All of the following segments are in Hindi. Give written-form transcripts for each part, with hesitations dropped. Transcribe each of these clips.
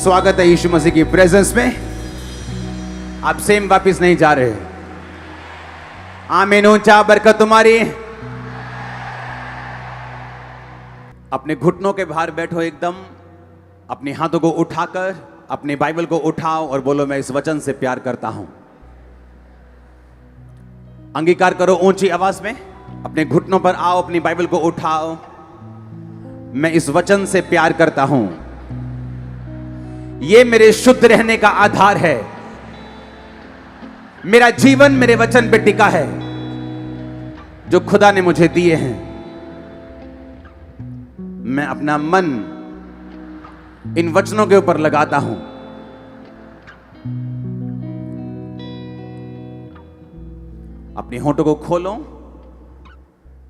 स्वागत है यीशु मसीह की प्रेजेंस में। आप सेम वापिस नहीं जा रहे। आमीन। ऊंचा बरकत तुम्हारी। अपने घुटनों के बाहर बैठो एकदम, अपने हाथों को उठाकर अपनी बाइबल को उठाओ और बोलो, मैं इस वचन से प्यार करता हूं। अंगीकार करो ऊंची आवाज में। अपने घुटनों पर आओ, अपनी बाइबल को उठाओ। मैं इस वचन से प्यार करता हूं। यह मेरे शुद्ध रहने का आधार है। मेरा जीवन मेरे वचन पे टिका है जो खुदा ने मुझे दिए हैं। मैं अपना मन इन वचनों के ऊपर लगाता हूं। अपने होठों को खोलो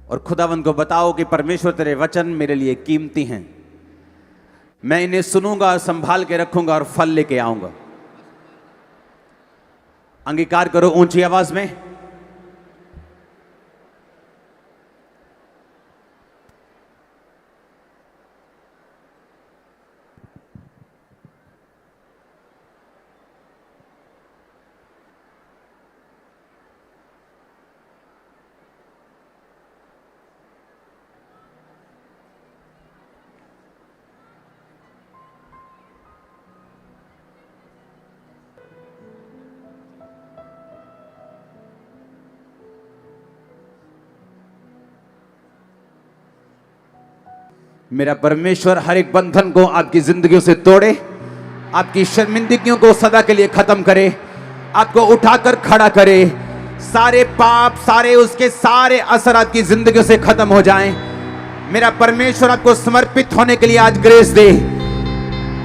और खुदावंद को बताओ कि परमेश्वर तेरे वचन मेरे लिए कीमती हैं। मैं इन्हें सुनूंगा, संभाल के रखूंगा और फल लेके आऊंगा। अंगीकार करो ऊंची आवाज में। मेरा परमेश्वर हर एक बंधन को आपकी जिंदगियों से तोड़े, आपकी शर्मिंदगियों को सदा के लिए खत्म करे, आपको उठाकर खड़ा करे। सारे पाप, सारे उसके सारे असर आपकी जिंदगियों से खत्म हो जाएं। मेरा परमेश्वर आपको समर्पित होने के लिए आज ग्रेस दे।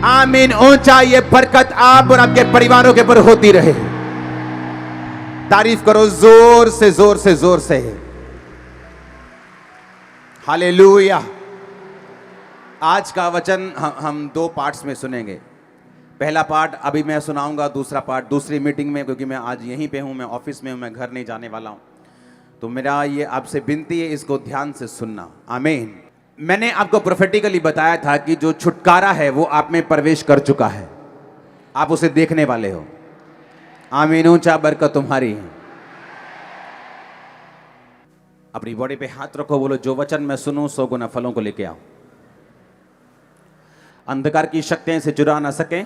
आमीन। ऊंचा ये बरकत आप और आपके परिवारों के ऊपर होती रहे। तारीफ करो जोर से जोर से जोर से। हालेलुया। आज का वचन हम दो पार्ट्स में सुनेंगे। पहला पार्ट अभी मैं सुनाऊंगा, दूसरा पार्ट दूसरी मीटिंग में, क्योंकि मैं आज यहीं पे हूं, मैं ऑफिस में हूं, मैं घर नहीं जाने वाला हूं। तो मेरा ये आपसे विनती है, इसको ध्यान से सुनना। आमीन। मैंने आपको प्रोफेटिकली बताया था कि जो छुटकारा है वो आप में प्रवेश कर चुका है। आप उसे देखने वाले हो। आमीन। ऊंचा बरकत तुम्हारी है। अपनी बॉडी पे हाथ रखो, बोलो, जो वचन मैं सुनूं 100 गुना फलों को लेके आओ। अंधकार की शक्तियां से चुरा ना सके।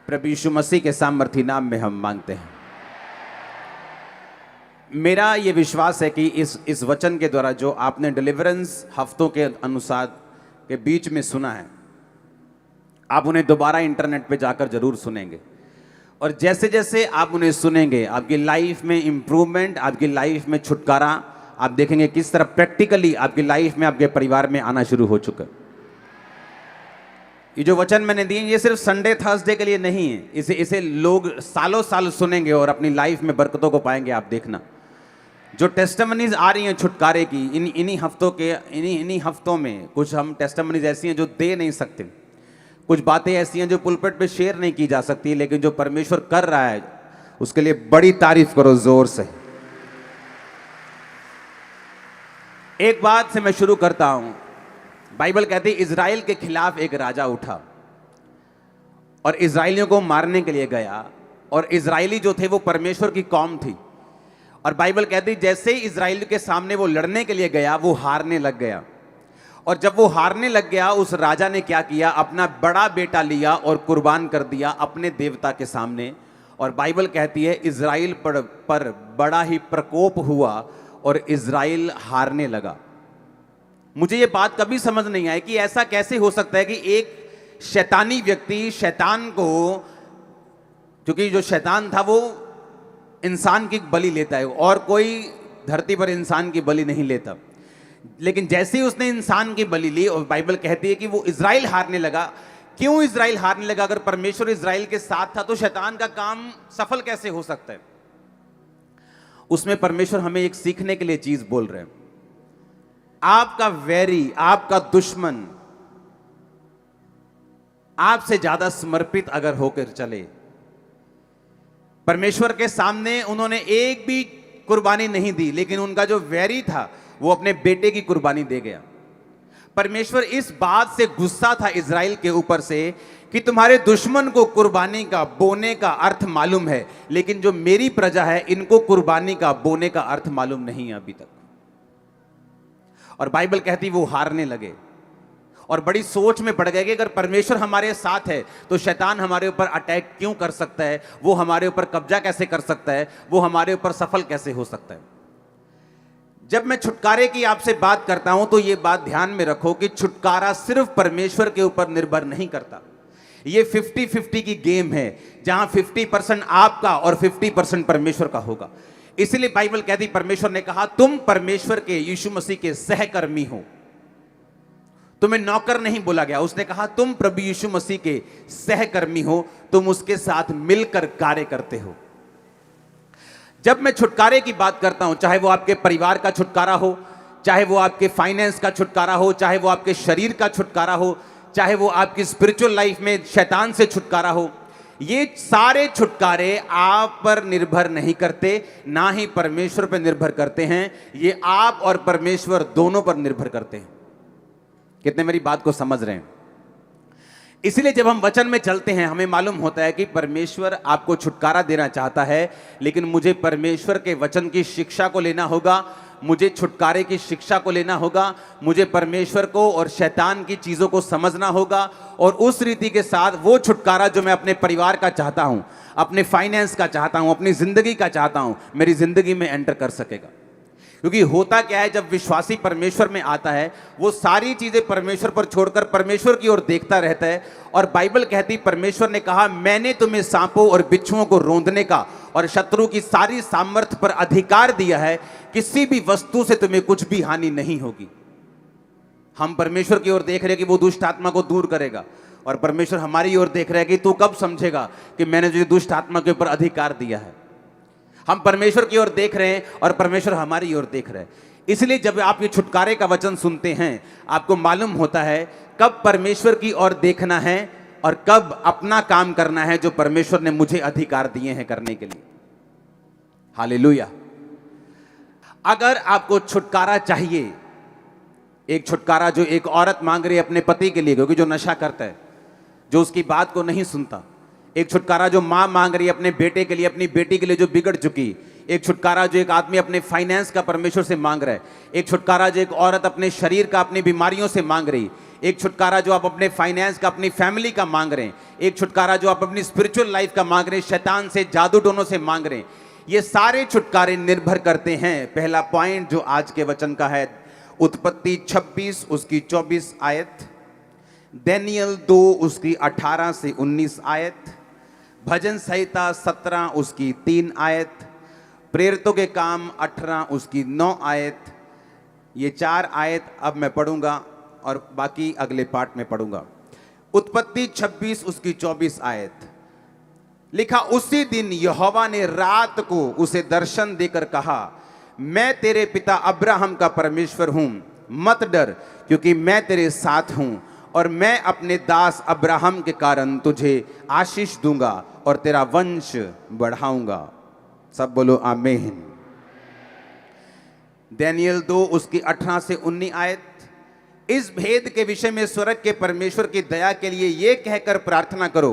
प्रभु यीशु मसीह के सामर्थी नाम में हम मांगते हैं। मेरा यह विश्वास है कि इस वचन के द्वारा जो आपने डिलीवरेंस हफ्तों के अनुसार के बीच में सुना है, आप उन्हें दोबारा इंटरनेट पे जाकर जरूर सुनेंगे। और जैसे जैसे आप उन्हें सुनेंगे, आपकी लाइफ में इंप्रूवमेंट, आपकी लाइफ में छुटकारा आप देखेंगे किस तरह प्रैक्टिकली आपकी लाइफ में, आपके परिवार में आना शुरू हो चुका है। ये जो वचन मैंने दिए, ये सिर्फ संडे थर्सडे के लिए नहीं है। इसे लोग सालों साल सुनेंगे और अपनी लाइफ में बरकतों को पाएंगे। आप देखना, जो टेस्टिमनीज आ रही हैं छुटकारे की, इन्हीं हफ्तों में कुछ हम टेस्टिमनीज ऐसी हैं जो दे नहीं सकते। कुछ बातें ऐसी हैं जो पुलपिट पे शेयर नहीं की जा सकती, लेकिन जो परमेश्वर कर रहा है उसके लिए बड़ी तारीफ करो जोर से। एक बात से मैं शुरू करता हूं। बाइबल कहती है इजराइल के खिलाफ एक राजा उठा और इजराइलियों को मारने के लिए गया। और इजराइली जो थे वो परमेश्वर की कौम थी। और बाइबल कहती है जैसे ही इजराइल के सामने वो लड़ने के लिए गया, वो हारने लग गया। और जब वो हारने लग गया, उस राजा ने क्या किया, अपना बड़ा बेटा लिया और कुर्बान कर दिया अपने देवता के सामने। और बाइबल कहती है इजराइल पर बड़ा ही प्रकोप हुआ और इजराइल हारने लगा। मुझे ये बात कभी समझ नहीं आई कि ऐसा कैसे हो सकता है कि एक शैतानी व्यक्ति शैतान को, क्योंकि जो शैतान था वो इंसान की बलि लेता है और कोई धरती पर इंसान की बलि नहीं लेता, लेकिन जैसे ही उसने इंसान की बलि ली, और बाइबल कहती है कि वो इजराइल हारने लगा। क्यों इजराइल हारने लगा? अगर परमेश्वर इजराइल के साथ था तो शैतान का काम सफल कैसे हो सकता है? उसमें परमेश्वर हमें एक सीखने के लिए चीज बोल रहे हैं। आपका वैरी, आपका दुश्मन आपसे ज्यादा समर्पित अगर होकर चले, परमेश्वर के सामने उन्होंने एक भी कुर्बानी नहीं दी, लेकिन उनका जो वैरी था वो अपने बेटे की कुर्बानी दे गया। परमेश्वर इस बात से गुस्सा था इज़राइल के ऊपर से कि तुम्हारे दुश्मन को कुर्बानी का बोने का अर्थ मालूम है, लेकिन जो मेरी प्रजा है इनको कुर्बानी का बोने का अर्थ मालूम नहीं है अभी तक। और बाइबल कहती वो हारने लगे और बड़ी सोच में पड़ गए कि अगर परमेश्वर हमारे साथ है तो शैतान हमारे ऊपर अटैक क्यों कर सकता है, वो हमारे ऊपर कब्जा कैसे कर सकता है, वो हमारे ऊपर सफल कैसे हो सकता है। जब मैं छुटकारे की आपसे बात करता हूं तो ये बात ध्यान में रखो कि छुटकारा सिर्फ परमेश्वर के ऊपर निर्भर नहीं करता। ये 50-50 की गेम है, जहां 50% आपका और 50% परमेश्वर का होगा। इसलिए बाइबल कहती, परमेश्वर ने कहा तुम परमेश्वर के यीशु मसीह के सहकर्मी हो, तुम्हें नौकर नहीं बोला गया। उसने कहा तुम प्रभु यीशु मसीह के सहकर्मी हो, तुम उसके साथ मिलकर कार्य करते हो। जब मैं छुटकारे की बात करता हूं, चाहे वो आपके परिवार का छुटकारा हो, चाहे वो आपके फाइनेंस का छुटकारा हो, चाहे वो आपके शरीर का छुटकारा हो, चाहे वो आपकी स्पिरिचुअल लाइफ में शैतान से छुटकारा हो, ये सारे छुटकारे आप पर निर्भर नहीं करते, ना ही परमेश्वर पर निर्भर करते हैं। ये आप और परमेश्वर दोनों पर निर्भर करते हैं। कितने मेरी बात को समझ रहे हैं? इसलिए जब हम वचन में चलते हैं हमें मालूम होता है कि परमेश्वर आपको छुटकारा देना चाहता है, लेकिन मुझे परमेश्वर के वचन की शिक्षा को लेना होगा, मुझे छुटकारे की शिक्षा को लेना होगा, मुझे परमेश्वर को और शैतान की चीज़ों को समझना होगा, और उस रीति के साथ वो छुटकारा जो मैं अपने परिवार का चाहता हूँ, अपने फाइनेंस का चाहता हूँ, अपनी ज़िंदगी का चाहता हूँ, मेरी ज़िंदगी में एंटर कर सकेगा। क्योंकि होता क्या है, जब विश्वासी परमेश्वर में आता है वो सारी चीज़ें परमेश्वर पर छोड़कर परमेश्वर की ओर देखता रहता है। और बाइबल कहती, परमेश्वर ने कहा मैंने तुम्हें सांपों और बिच्छुओं को रौंदने का और शत्रु की सारी सामर्थ्य पर अधिकार दिया है, किसी भी वस्तु से तुम्हें कुछ भी हानि नहीं होगी। हम परमेश्वर की ओर देख रहे हैं कि वो दुष्ट आत्मा को दूर करेगा, और परमेश्वर हमारी ओर देख रहे हैं कि तू कब समझेगा कि मैंने जो दुष्ट आत्मा के ऊपर अधिकार दिया है। हम परमेश्वर की ओर देख रहे हैं और परमेश्वर हमारी ओर देख रहे हैं। इसलिए जब आप ये छुटकारे का वचन सुनते हैं, आपको मालूम होता है कब परमेश्वर की ओर देखना है और कब अपना काम करना है जो परमेश्वर ने मुझे अधिकार दिए हैं करने के लिए। हालेलुया। अगर आपको छुटकारा चाहिए, एक छुटकारा जो एक औरत मांग रही है अपने पति के लिए, क्योंकि जो नशा करता है, जो उसकी बात को नहीं सुनता, एक छुटकारा जो माँ मांग रही है अपने बेटे के लिए, अपनी बेटी के लिए जो बिगड़ चुकी, एक छुटकारा जो एक आदमी अपने फाइनेंस का परमेश्वर से मांग रहा है, एक छुटकारा जो एक औरत अपने शरीर का अपनी बीमारियों से मांग रही, एक छुटकारा जो आप अपने फाइनेंस का अपनी फैमिली का मांग रहे हैं, एक छुटकारा जो आप अपनी स्पिरिचुअल लाइफ का मांग रहे हैं, शैतान से जादू टोनों से मांग रहे हैं। ये सारे छुटकारे निर्भर करते हैं। पहला पॉइंट जो आज के वचन का है, उत्पत्ति 26 उसकी 24 आयत, दानियेल 2 उसकी 18 से 19 आयत, भजन संहिता 17 उसकी 3 आयत, प्रेरितों के काम 18 उसकी 9 आयत। ये 4 आयत अब मैं पढ़ूंगा और बाकी अगले पार्ट में पढ़ूंगा। उत्पत्ति 26 उसकी 24 आयत लिखा, उसी दिन यहोवा ने रात को उसे दर्शन देकर कहा, मैं तेरे पिता अब्राहम का परमेश्वर हूं, मत डर, क्योंकि मैं तेरे साथ हूं और मैं अपने दास अब्राहम के कारण तुझे आशीष दूंगा और तेरा वंश बढ़ाऊंगा। सब बोलो आमीन। दानियेल 2 उसकी 18 से 19 आयत, इस भेद के विषय में स्वर्ग के परमेश्वर की दया के लिए यह कहकर प्रार्थना करो।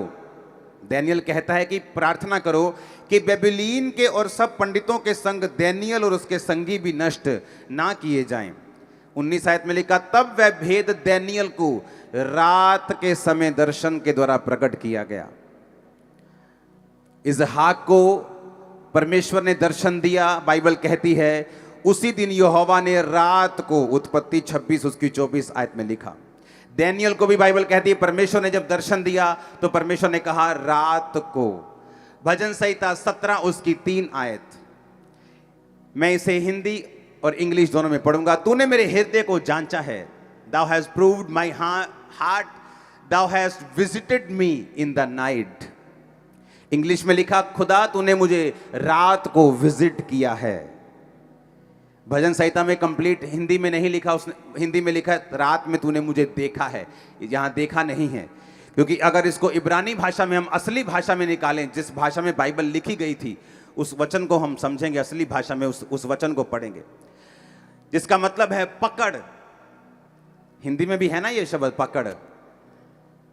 दानियेल कहता है कि प्रार्थना करो कि बेबीलोन के और सब पंडितों के संग दानियेल और उसके संगी भी नष्ट ना किए जाएं। 19 आयत में लिखा, तब वह भेद दानियेल को रात के समय दर्शन के द्वारा प्रकट किया गया। इसहाक को परमेश्वर ने दर्शन दिया। बाइबल कहती है उसी दिन यहोवा ने रात को, उत्पत्ति 26 उसकी 24 आयत में लिखा। दानियेल को भी बाइबल कहती है परमेश्वर ने जब दर्शन दिया तो परमेश्वर ने कहा रात को। भजन संहिता 17 उसकी 3 आयत, मैं इसे हिंदी और इंग्लिश दोनों में पढ़ूंगा। तूने मेरे हृदय को जांचा है, thou hast proved my heart, thou hast visited me in the night। English में लिखा, खुदा तूने मुझे रात को विजिट किया है। भजन संहिता में कंप्लीट हिंदी में नहीं लिखा, उसने हिंदी में लिखा रात में तूने मुझे देखा है, यहाँ देखा नहीं है। क्योंकि अगर इसको इब्रानी भाषा में हम असली भाषा में निकालें, जिस भाषा में बाइबल लिखी गई थी, उस वचन को हम समझेंगे, असली भाषा में उस वचन को पढ़ेंगे, जिसका मतलब है पकड़, हिंदी में भी है ना ये शब्द पकड़।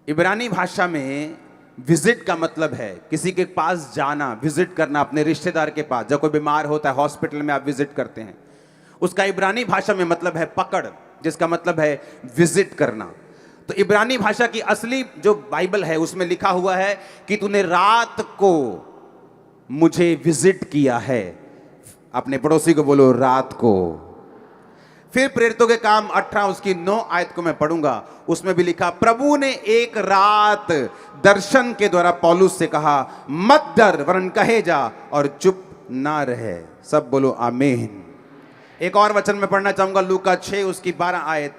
इब्रानी भाषा में विजिट का मतलब है किसी के पास जाना, विजिट करना, अपने रिश्तेदार के पास। जब कोई बीमार होता है हॉस्पिटल में आप विजिट करते हैं, उसका इब्रानी भाषा में मतलब है पकड़, जिसका मतलब है विजिट करना। तो इब्रानी भाषा की असली जो बाइबल है उसमें लिखा हुआ है कि तूने रात को मुझे विजिट किया है। अपने पड़ोसी को बोलो रात को। फिर प्रेरितों के काम 18 उसकी 9 आयत को मैं पढ़ूंगा, उसमें भी लिखा, प्रभु ने एक रात दर्शन के द्वारा पौलुस से कहा, मत डर वरन कहे जा और चुप ना रहे। सब बोलो आमीन। एक और वचन में पढ़ना चाहूंगा, लूका 6 उसकी 12 आयत,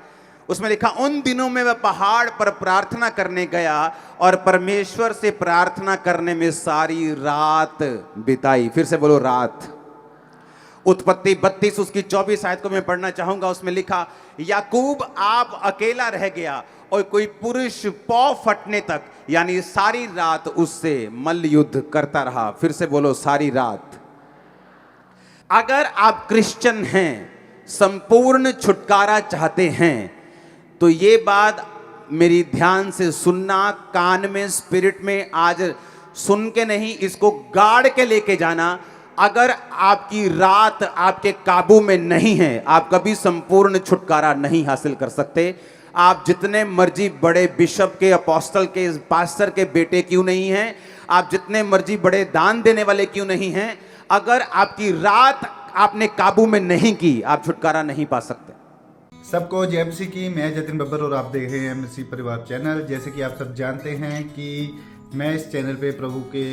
उसमें लिखा, उन दिनों में वह पहाड़ पर प्रार्थना करने गया और परमेश्वर से प्रार्थना करने में सारी रात बिताई। फिर से बोलो रात। उत्पत्ति 32 उसकी 24 आयत को मैं पढ़ना चाहूंगा, उसमें लिखा, याकूब आप अकेला रह गया और कोई पुरुष पौ फटने तक यानी सारी रात उससे मल्ल युद्ध करता रहा। फिर से बोलो सारी रात। अगर आप क्रिश्चियन हैं, संपूर्ण छुटकारा चाहते हैं, तो ये बात मेरी ध्यान से सुनना, कान में स्पिरिट में आज सुन के नहीं, इसको गाड़ के लेके जाना। अगर आपकी रात आपके काबू में नहीं है, आप कभी संपूर्ण छुटकारा नहीं हासिल कर सकते। आप जितने मर्जी बड़े बिशप के, अपोस्टल के, पास्टर के बेटे क्यों नहीं हैं, आप जितने मर्जी बड़े दान देने वाले क्यों नहीं हैं, अगर आपकी रात आपने काबू में नहीं की, आप छुटकारा नहीं पा सकते। सबको जय मसीह की। मैं जतिन बब्बर और आप देख रहे हैं मसीह परिवार चैनल। जैसे कि आप सब जानते हैं कि मैं इस चैनल पे प्रभु के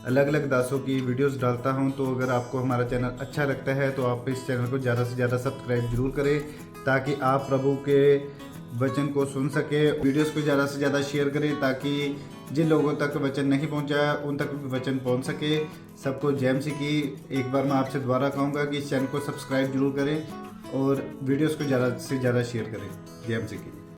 अलग अलग दासों की वीडियोस डालता हूं, तो अगर आपको हमारा चैनल अच्छा लगता है तो आप इस चैनल को ज़्यादा से ज़्यादा सब्सक्राइब जरूर करें, ताकि आप प्रभु के वचन को सुन सके। वीडियोस को ज़्यादा से ज़्यादा शेयर करें, ताकि जिन लोगों तक वचन नहीं पहुंचा उन तक भी वचन पहुंच सके। सबको जय मसीह की। एक बार मैं आपसे दोबारा कहूँगा कि इस चैनल को सब्सक्राइब जरूर करें और वीडियोस को ज़्यादा से ज़्यादा शेयर करें। जय मसीह की।